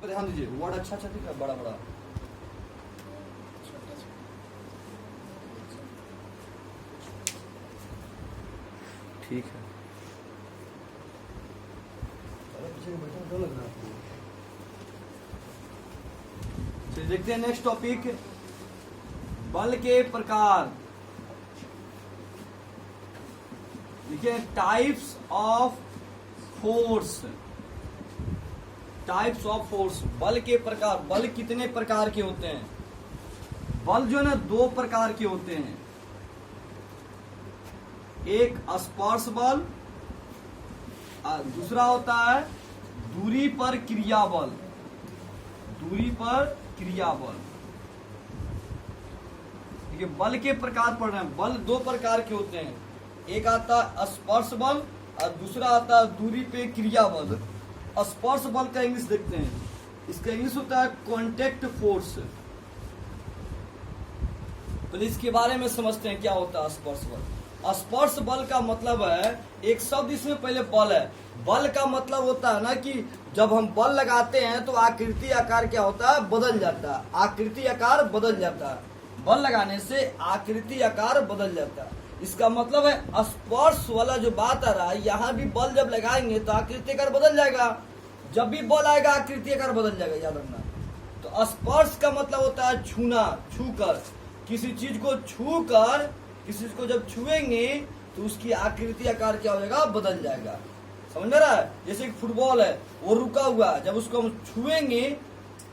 ध्यान दीजिए, वर्ड अच्छा अच्छा दिख रहा है, बड़ा बड़ा। ठीक है, पीछे बैठा तो लग रहा है आपको। चलिए देखते हैं नेक्स्ट टॉपिक, बल के प्रकार। देखिए types of force. Types of force, बल के प्रकार। बल कितने प्रकार के होते हैं? बल जो है ना दो प्रकार के होते हैं, एक स्पर्श बल, दूसरा होता है दूरी पर क्रिया बल। दूरी पर क्रिया बल। देखिए बल के प्रकार पढ़ रहे हैं। बल दो प्रकार के होते हैं, एक आता है स्पर्श बल और दूसरा आता है दूरी पे क्रिया बल। स्पर्श बल का इंग्लिश देखते हैं, इसका इंग्लिश होता है कॉन्टेक्ट फोर्स। तो इसके बारे में समझते हैं क्या होता है स्पर्श बल। स्पर्श बल का मतलब है, एक शब्द इसमें पहले बल है। बल का मतलब होता है ना कि जब हम बल लगाते हैं तो आकृति आकार क्या होता है, बदल जाता है। आकृति आकार बदल जाता है, बल लगाने से आकृति आकार बदल जाता है। इसका मतलब है स्पर्श वाला जो बात आ रहा है, यहाँ भी बल जब लगाएंगे तो आकृति आकार बदल जाएगा। जब भी बल आएगा आकृति आकार बदल जाएगा, याद रखना। तो स्पर्श का मतलब होता है छूना, छूकर। किसी चीज को छूकर, किसी चीज को जब छुएंगे तो उसकी आकृति आकार क्या हो जाएगा, बदल जाएगा। समझ में रहा है? जैसे कि फुटबॉल है, वो रुका हुआ, जब उसको हम छुएंगे,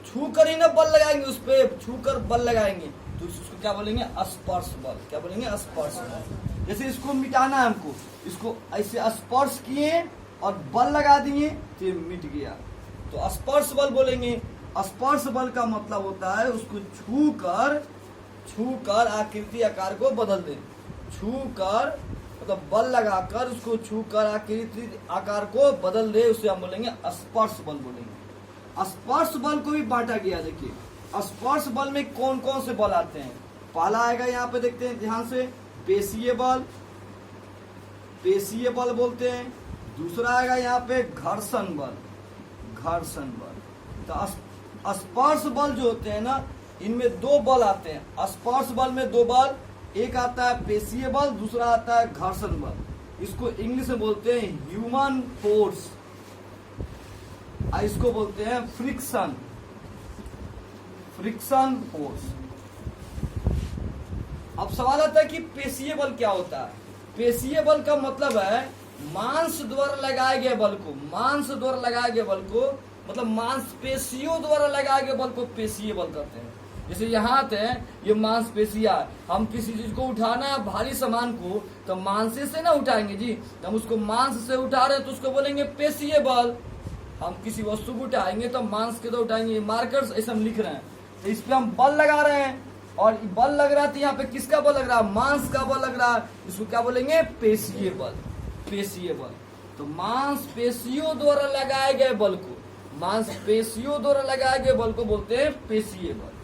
छू कर ही ना बल लगाएंगे, उस पर छू कर बल लगाएंगे तो उसको क्या बोलेंगे, स्पर्श बल। क्या बोलेंगे, स्पर्श बल। जैसे इसको मिटाना है हमको, इसको ऐसे स्पर्श किए और बल लगा दिए तो ये मिट गया, तो स्पर्श बल बोलेंगे। स्पर्श बल का मतलब होता है उसको छू कर आकृति आकार को बदल दे। छू कर मतलब बल लगाकर उसको छू कर आकृति आकार को बदल दे, उसे हम बोलेंगे स्पर्श बल बोलेंगे। स्पर्श बल को भी बांटा गया। देखिए स्पर्श बल में कौन कौन से बल आते हैं। पहला आएगा, यहाँ पे देखते हैं ध्यान से, पेशीय बल। पेशीय बल बोलते हैं। दूसरा आएगा यहाँ पे घर्षण बल। घर्षण बल। तो स्पर्श बल जो होते हैं ना, इनमें दो बल आते हैं। स्पर्श बल में दो बल, एक आता है पेशीय बल, दूसरा आता है घर्षण बल। इसको इंग्लिश में बोलते हैं ह्यूमन फोर्स, इसको बोलते हैं फ्रिक्शन। Friction force. अब सवाल आता है कि पेशीय बल क्या होता है। पेशीय बल का मतलब है मांस द्वारा लगाए गए बल को, मांस द्वारा लगाए गए बल को, मतलब मांसपेशियों द्वारा लगाए गए बल को पेशीय बल कहते हैं। जैसे यहाँ थे ये मांसपेशियां, हम किसी चीज को उठाना है भारी सामान को तो मांस से ना उठाएंगे जी, तो हम उसको मांस से उठा रहे हैं तो उसको बोलेंगे पेशीय बल। हम किसी वस्तु को उठाएंगे तो मांस के तो उठाएंगे, मार्कर्स ऐसे हम लिख रहे हैं तो इस पे हम बल लगा रहे हैं, और बल लग रहा है यहाँ पे किसका बल लग रहा है, मांस का बल लग रहा है, इसको क्या बोलेंगे, पेशीय बल। पेशीय बल। तो मांसपेशियों द्वारा लगाए गए बल को, मांसपेशियों द्वारा लगाए गए बल को बोलते हैं पेशीय बल।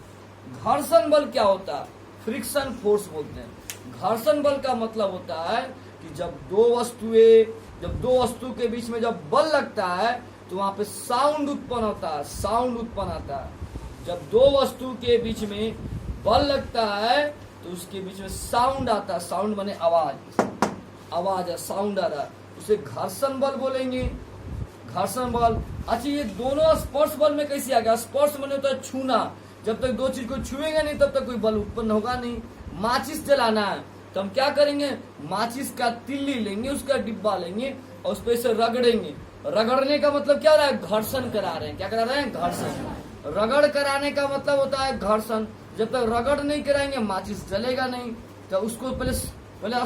घर्षण बल क्या होता है, फ्रिक्शन फोर्स बोलते हैं। घर्षण बल का मतलब होता है कि जब दो वस्तु के बीच में जब बल लगता है तो वहां पे साउंड उत्पन्न होता है, साउंड उत्पन्न आता है। जब दो वस्तु के बीच में बल लगता है तो उसके बीच में साउंड आता है, साउंड माने आवाज, आवाज है, साउंड आ रहा है, उसे घर्षण बल बोलेंगे। घर्षण बल। अच्छा ये दोनों स्पर्श बल में कैसे आ गया। स्पर्श माने होता है छूना, जब तक दो चीज को छुएंगे नहीं तब तक कोई बल उत्पन्न होगा नहीं। माचिस जलाना है तो हम क्या करेंगे, माचिस का तिल्ली लेंगे, उसका डिब्बा लेंगे और उस पर इसे रगड़ेंगे। रगड़ने का मतलब क्या हो रहा है, घर्षण करा रहे हैं। क्या करा रहे हैं, घर्षण। रगड़ कराने का मतलब होता है घर्षण। जब तक रगड़ नहीं कराएंगे माचिस जलेगा नहीं, तो उसको पहले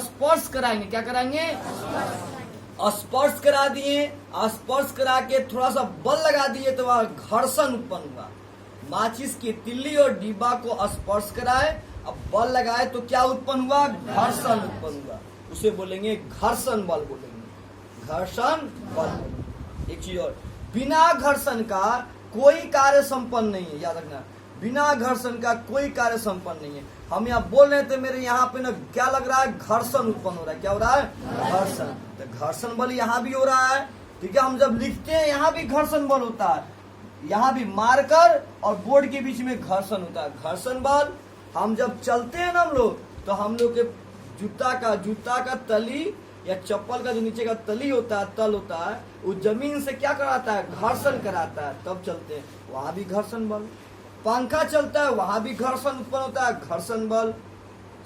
स्पर्श कराएंगे। क्या कराएंगे, स्पर्श करा दिए, स्पर्श करा के थोड़ा सा बल लगा दिए तो वहां घर्षण उत्पन्न हुआ। माचिस की तिल्ली और डिब्बा को स्पर्श कराए, अब बल लगाए तो क्या उत्पन्न हुआ, घर्षण उत्पन्न हुआ, उसे बोलेंगे घर्षण बल बोलेंगे। घर्षण बल। एक चीज और, बिना घर्षण का कोई कार्य संपन्न नहीं है, याद रखना। बिना घर्षण का कोई कार्य संपन्न नहीं है। हम यहाँ बोल रहे थे, मेरे यहाँ पे ना क्या लग रहा है, घर्षण उत्पन्न हो रहा है। क्या हो रहा है, घर्षण। तो घर्षण बल यहाँ भी हो रहा है, ठीक है। हम जब लिखते हैं यहाँ भी घर्षण बल होता है, यहाँ भी मार्कर और बोर्ड के बीच में घर्षण होता है। घर्षण बल, हम जब चलते हैं ना हम लोग, तो हम लोग के जूता का तली या चप्पल का जो नीचे का तली होता है, तल होता है, वो जमीन से क्या कराता है, घर्षण कराता है, तब चलते हैं। वहां भी घर्षण बल। पंखा चलता है, वहां भी घर्षण उत्पन्न होता है, घर्षण बल।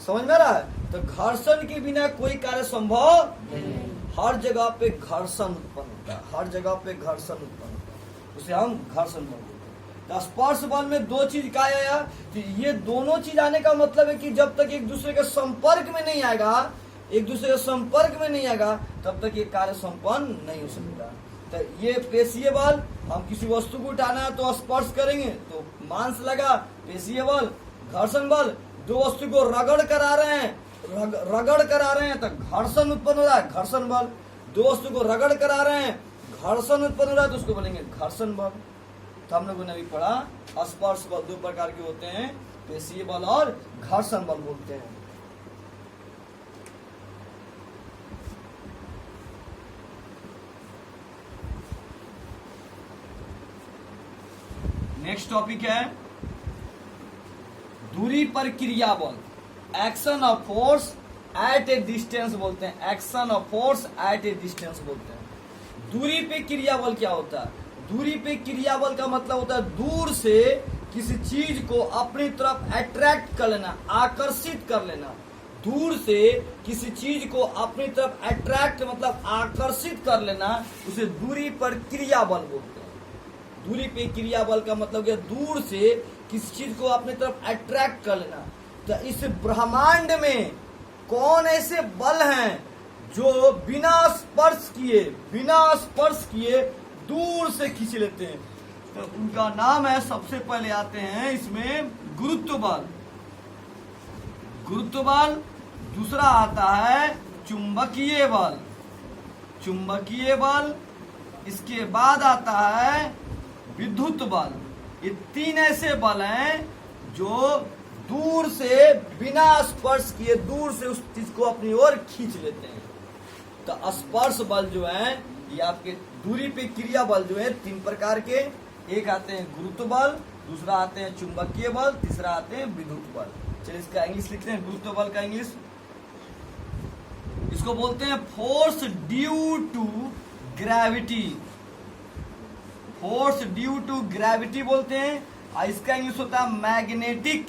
समझ में आ रहा है? तो घर्षण के बिना कोई कार्य संभव नहीं। हर जगह पे घर्षण उत्पन्न होता है, हर जगह पे घर्षण उत्पन्न होता है, उसे हम घर्षण बल बोलते हैं। तो स्पर्श बल में दो चीज क्या आया, तो ये दोनों चीज आने का मतलब है कि जब तक एक दूसरे के संपर्क में नहीं आएगा, एक दूसरे के संपर्क में नहीं आएगा, तब तक ये कार्य संपन्न नहीं हो सकता। तो ये पेशीय बल, हम किसी वस्तु को उठाना है तो स्पर्श करेंगे तो मांस लगा, पेशीय बल। घर्षण बल, दो वस्तु को रगड़ कर आ रहे हैं, तो घर्षण उत्पन्न हो रहा है, घर्षण बल। दो वस्तु को रगड़ कर आ रहे हैं, घर्षण उत्पन्न हो रहा है, तो उसको बोलेंगे घर्षण बल। तो हम लोगों ने अभी पढ़ा स्पर्श बल दो प्रकार के होते हैं, पेशीय बल और घर्षण बल बोलते हैं। नेक्स्ट टॉपिक है दूरी पर क्रिया बल, action of force at A distance बोलते हैं, action of force at A distance बोलते हैं। दूरी पे क्रिया बल क्या होता है? दूरी पे क्रिया बल का मतलब होता है दूर से किसी चीज को अपनी तरफ अट्रैक्ट कर लेना, आकर्षित कर लेना। दूर से किसी चीज को अपनी तरफ अट्रैक्ट मतलब आकर्षित कर लेना, उसे दूरी पर क्रिया बल बोलते हैं। दूरी पे क्रिया बल का मतलब क्या, दूर से किसी चीज को अपनी तरफ अट्रैक्ट कर लेना। तो इस ब्रह्मांड में कौन ऐसे बल हैं जो बिना स्पर्श किए दूर से खींच लेते हैं? तो उनका नाम है, सबसे पहले आते हैं इसमें गुरुत्व बल। गुरुत्व बल, दूसरा आता है चुंबकीय बल, चुंबकीय बल, इसके बाद आता है विद्युत बल। ये तीन ऐसे बल हैं जो दूर से बिना स्पर्श किए दूर से उस चीज को अपनी ओर खींच लेते हैं। तो स्पर्श बल जो है ये आपके दूरी पे क्रिया बल जो है तीन प्रकार के, एक आते हैं गुरुत्व बल, दूसरा आते हैं चुंबकीय बल, तीसरा आते हैं विद्युत बल। चलिए इसका इंग्लिश लिखते हैं, गुरुत्व बल का इंग्लिश इसको बोलते हैं force due to gravity, force due to gravity बोलते हैं। और इसका इंग्लिश होता है मैग्नेटिक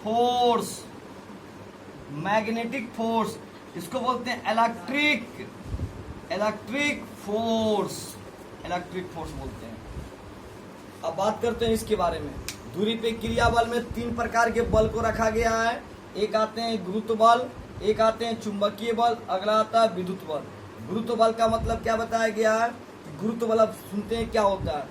फोर्स, मैग्नेटिक फोर्स। इसको बोलते हैं इलेक्ट्रिक फोर्स बोलते हैं। अब बात करते हैं इसके बारे में। दूरी पे क्रिया बल में तीन प्रकार के बल को रखा गया है, एक आते हैं गुरुत्व बल, एक आते हैं चुंबकीय बल, अगला आता है विद्युत बल। गुरुत्व बल का मतलब क्या बताया गया है कि गुरुत्व बल आप सुनते हैं क्या होता है,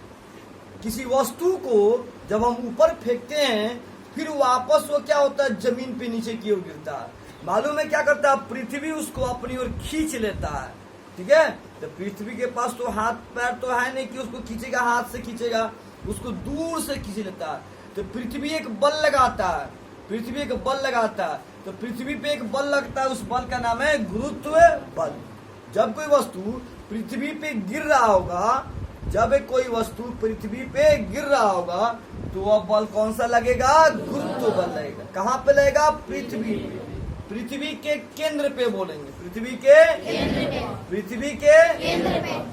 किसी वस्तु को जब हम ऊपर फेंकते हैं फिर वापस वो क्या होता है, जमीन पे नीचे की ओर गिरता है। मालूम है क्या करता है, पृथ्वी उसको अपनी ओर खींच लेता है। ठीक है, तो पृथ्वी के पास तो हाथ पैर तो है नहीं कि उसको खींचेगा, हाथ से खींचेगा, उसको दूर से खींच लेता है। तो पृथ्वी एक बल लगाता है, पृथ्वी एक बल लगाता है, तो पृथ्वी पे एक बल लगता है, उस बल का नाम है गुरुत्व बल। जब कोई वस्तु पृथ्वी पे गिर रहा होगा, जब कोई वस्तु पृथ्वी पे गिर रहा होगा तो वह बल कौन सा लगेगा, गुरुत्व बल लगेगा। कहाँ पे लगेगा, पृथ्वी पे, पृथ्वी के केंद्र पे बोलेंगे, पृथ्वी के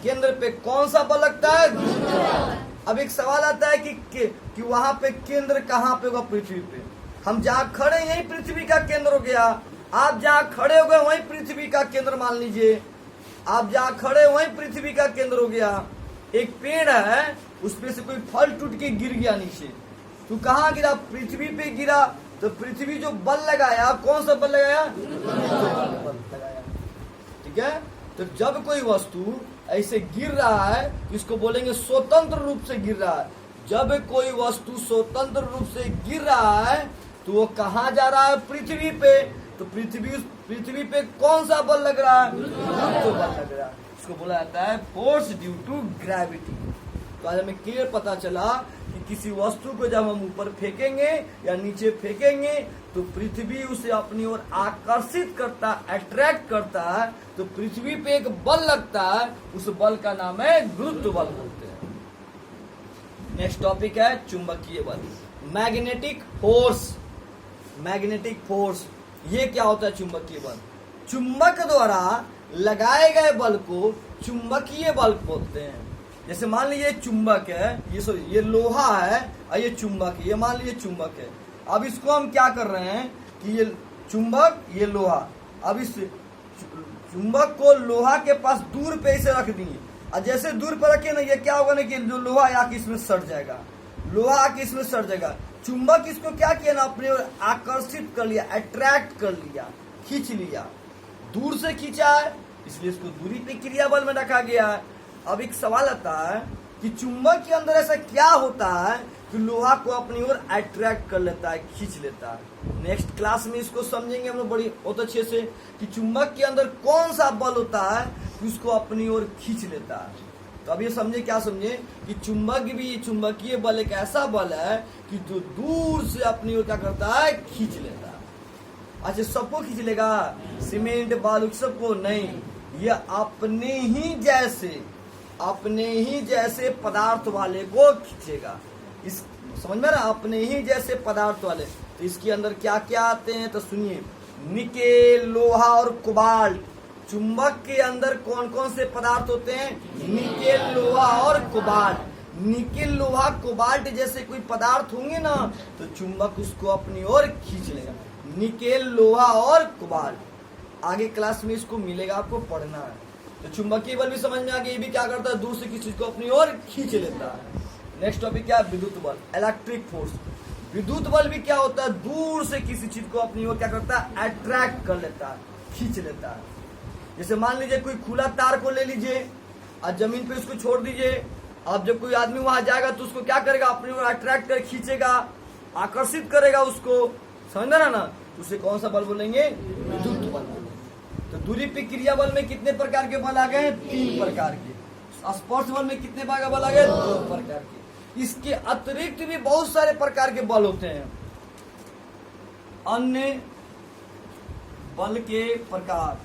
केंद्र पे कौन सा बल लगता है, गुरुत्व बल। अब एक सवाल आता है कि वहां पे केंद्र कहाँ पे होगा, पृथ्वी पे। हम जहाँ खड़े यही पृथ्वी का केंद्र हो गया, आप जहाँ खड़े हो गए वही पृथ्वी का केंद्र मान लीजिए, आप जहाँ खड़े वही पृथ्वी का केंद्र हो गया। एक पेड़ है, उस पे से कोई फल टूट के गिर गया नीचे, तो कहाँ गिरा, पृथ्वी पे गिरा। तो पृथ्वी जो बल लगाया, कौन सा बल लगाया, बल लगाया। ठीक है, तो जब कोई वस्तु ऐसे गिर रहा है इसको बोलेंगे स्वतंत्र रूप से गिर रहा है। जब कोई वस्तु स्वतंत्र रूप से गिर रहा है तो वो कहाँ जा रहा है, पृथ्वी पे। तो पृथ्वी पे कौन सा बल लग रहा है, गुरुत्व बल लग रहा है। इसको बोला जाता है फोर्स ड्यू टू ग्रेविटी। तो आज हमें क्लियर पता चला कि किसी वस्तु को जब हम ऊपर फेंकेंगे या नीचे फेंकेंगे तो पृथ्वी उसे अपनी ओर आकर्षित करता, अट्रैक्ट करता है, तो पृथ्वी पे एक बल लगता है, उस बल का नाम है गुरुत्व बल बोलते हैं। नेक्स्ट टॉपिक है चुंबकीय बल, मैग्नेटिक फोर्स। मैग्नेटिक फोर्स, ये क्या होता है चुंबकीय बल? चुंबक द्वारा लगाए गए बल को चुंबकीय बल बोलते हैं। जैसे मान लीजिए चुंबक है, ये लोहा है और ये चुंबक है, ये मान लीजिए चुंबक है। अब इसको हम क्या कर रहे हैं कि ये चुंबक, ये लोहा, अब इस चुंबक को लोहा के पास दूर पे इसे रख दिए, और जैसे दूर पर रखे ना, ये क्या होगा ना कि जो लोहा आके इसमें सट जाएगा, लोहा आके इसमें सट जाएगा। चुंबक इसको क्या किया ना, अपने ओर आकर्षित कर लिया, अट्रैक्ट कर लिया, खींच लिया, दूर से खींचा है, इसलिए इसको दूरी पे क्रिया बल में रखा गया है। अब एक सवाल आता है कि चुंबक के अंदर ऐसा क्या होता है कि लोहा को अपनी ओर अट्रैक्ट कर लेता है, खींच लेता है। नेक्स्ट क्लास में इसको समझेंगे हम लोग बड़ी बहुत अच्छे से कि चुंबक के अंदर कौन सा बल होता है कि उसको अपनी ओर खींच लेता है। तो अब ये समझे, क्या समझे कि चुंबक भी, चुंबकीय बल एक ऐसा बल है कि जो दूर से अपनी ओर क्या करता है, खींच लेता है। अच्छा, सबको खींच लेगा? सीमेंट बालू सबको नहीं, ये अपने ही जैसे पदार्थ वाले को खींचेगा। इस समझ में ना, अपने ही जैसे पदार्थ वाले। तो इसके अंदर क्या क्या आते हैं तो सुनिए, निकेल, लोहा और कोबाल्ट। चुंबक के अंदर कौन कौन से पदार्थ होते हैं? निकेल, लोहा और कोबाल्ट। निकेल, लोहा, कोबाल्ट जैसे कोई पदार्थ होंगे ना तो चुंबक उसको अपनी ओर खींच लेगा। निकेल, लोहा और कोबाल्ट, आगे क्लास में इसको मिलेगा, आपको पढ़ना है। तो चुंबकीय बल भी समझ में आ गया, ये भी क्या करता है, दूर से किसी को अपनी ओर खींच लेता है। नेक्स्ट टॉपिक क्या है? विद्युत बल, इलेक्ट्रिक फोर्स। विद्युत बल भी क्या होता है, दूर से किसी चीज को अपनी ओर क्या करता है, अट्रैक्ट कर लेता है, खींच लेता है। जैसे मान लीजिए कोई खुला तार को ले लीजिए और जमीन पे उसको छोड़ दीजिए, अब जब कोई आदमी वहां जाएगा तो उसको क्या करेगा, अपनी ओर अट्रैक्ट कर, खींचेगा, आकर्षित करेगा उसको, समझ ना, तो उसे कौन सा बल बोलेंगे? विद्युत बल। तो दूरी पे क्रिया बल में कितने प्रकार के बल आ गए? 3 प्रकार के। स्पर्श बल में कितने बल आ गए? 2 प्रकार के। इसके अतिरिक्त भी बहुत सारे प्रकार के बल होते हैं। अन्य बल के प्रकार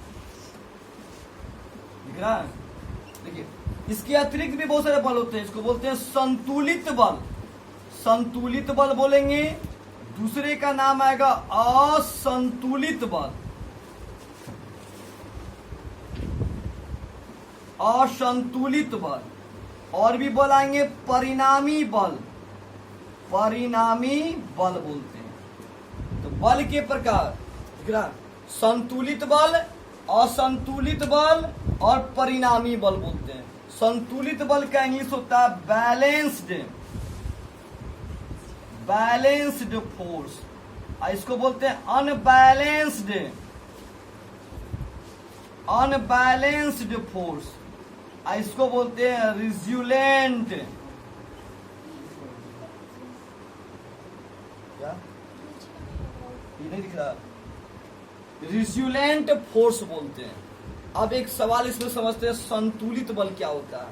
दिख रहा है? देखिए, इसके अतिरिक्त भी बहुत सारे बल होते हैं, इसको बोलते हैं संतुलित बल। संतुलित बल बोलेंगे, दूसरे का नाम आएगा असंतुलित बल। असंतुलित बल। और भी बल आएंगे परिणामी बल। परिणामी बल बोलते हैं। तो बल के प्रकार दिख रहा, संतुलित बल, असंतुलित बल और परिणामी बल बोलते हैं। संतुलित बल का इंग्लिश होता है बैलेंस्ड, बैलेंस्ड फोर्स। इसको बोलते हैं अनबैलेंस्ड, अनबैलेंस्ड फोर्स। इसको बोलते हैं रिज्यूलेंट। क्या ये नहीं दिख रहा? रिज्यूलेंट फोर्स बोलते हैं। अब एक सवाल इसमें समझते हैं, संतुलित बल क्या होता है?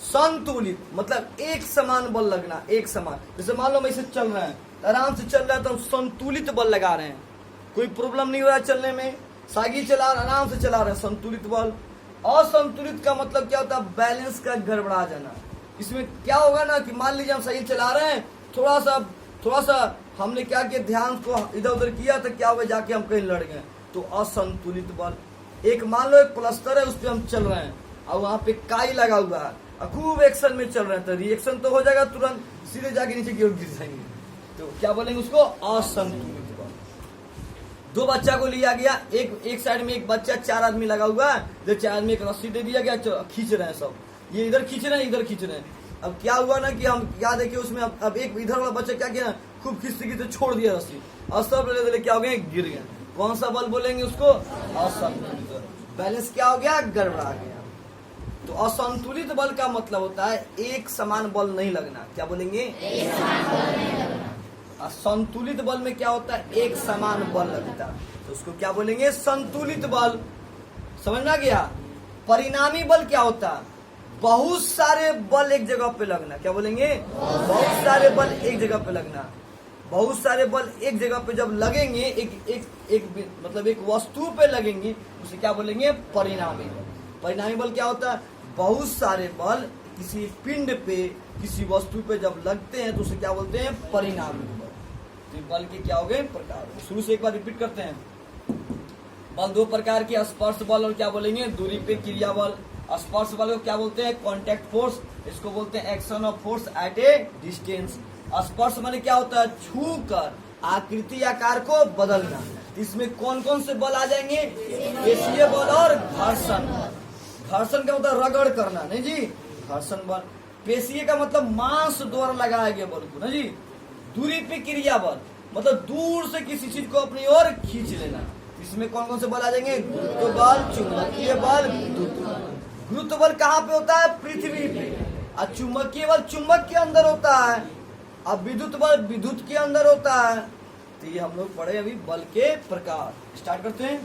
संतुलित मतलब एक समान बल लगना, एक समान। जैसे मान लो मैं इसे चल रहे हैं, आराम से चल रहा है तो हम संतुलित बल लगा रहे हैं, कोई प्रॉब्लम नहीं हो रहा है चलने में, साइकिल चला आराम से चला रहे हैं, संतुलित बल। असंतुलित का मतलब क्या होता है? बैलेंस का गड़बड़ा जाना। इसमें क्या होगा ना कि मान लीजिए हम साइकिल चला रहे हैं, थोड़ा सा हमने क्या किया, ध्यान को इधर उधर किया तो क्या हुआ, जाके हम कहीं लड़ गए, तो असंतुलित बल। एक मान लो एक प्लास्टर है, उस पर हम चल रहे हैं और वहां पे काई लगा हुआ है, खूब एक्शन में चल रहे हैं, तो रिएक्शन तो हो जाएगा, तुरंत सीधे जाके नीचे की ओर गिर जाएंगे, तो क्या बोलेंगे उसको? असंतुलित बल। 2 बच्चा को लिया गया, एक साइड में एक बच्चा, 4 आदमी लगा हुआ है, जो 4 आदमी एक रस्सी दे दिया गया, खींच रहे हैं सब, ये इधर खींच रहे हैं, इधर खींच रहे हैं। अब क्या हुआ ना कि हम क्या देखे उसमें, अब एक इधर वाला बच्चा क्या किया, खूब खींचते छोड़ दिया रस्सी, और सब ले क्या हो गए, गिर गए। कौन सा बल बोलेंगे उसको? असंतुलित। बैलेंस क्या हो गया, गड़बड़ा गया। तो असंतुलित बल का मतलब होता है एक समान बल नहीं लगना। क्या बोलेंगे? एक समान बल नहीं लगना। संतुलित बल में क्या होता है? एक समान बल लगता है, तो उसको क्या बोलेंगे? संतुलित बल। समझ में आ गया? परिणामी बल क्या होता है? बहुत सारे बल एक जगह पे लगना। क्या बोलेंगे? बहुत सारे बल एक जगह पे लगना। बहुत सारे बल एक जगह पे जब लगेंगे, मतलब एक वस्तु पे लगेंगे, उसे क्या बोलेंगे? परिणामी बल। परिणामी बल क्या होता है? बहुत सारे बल किसी पिंड पे, किसी वस्तु पे जब लगते हैं तो उसे क्या बोलते हैं? परिणामी बल। तो बल के क्या हो गए? प्रकार। शुरू से एक बार रिपीट करते हैं। बल दो प्रकार के, स्पर्श बल और क्या बोलेंगे? दूरी पे क्रिया बल। स्पर्श बल को क्या बोलते हैं? Contact force. इसको बोलते हैं action of force at A distance. स्पर्श माने क्या होता है? छू कर आकृति आकार को बदलना। इसमें कौन कौन से बल आ जाएंगे? पेशीय बल और घर्षण। घर्षण का मतलब रगड़ करना, नहीं जी, घर्षण बल। पेशीय का मतलब मांस द्वारा लगाया गया बल को, ना जी। दूरी पे क्रिया बल मतलब दूर से किसी चीज को अपनी ओर खींच लेना। इसमें कौन कौन से बल आ जाएंगे? गुरुत्व बल, चुंबकीय बल, विद्युत बल। गुरुत्व बल कहाँ पे होता है? पृथ्वी पे। और चुंबकीय बल चुंबक के अंदर होता है। अब विद्युत बल विद्युत के अंदर होता है। तो ये हम लोग पढ़े अभी बल के प्रकार। स्टार्ट करते हैं।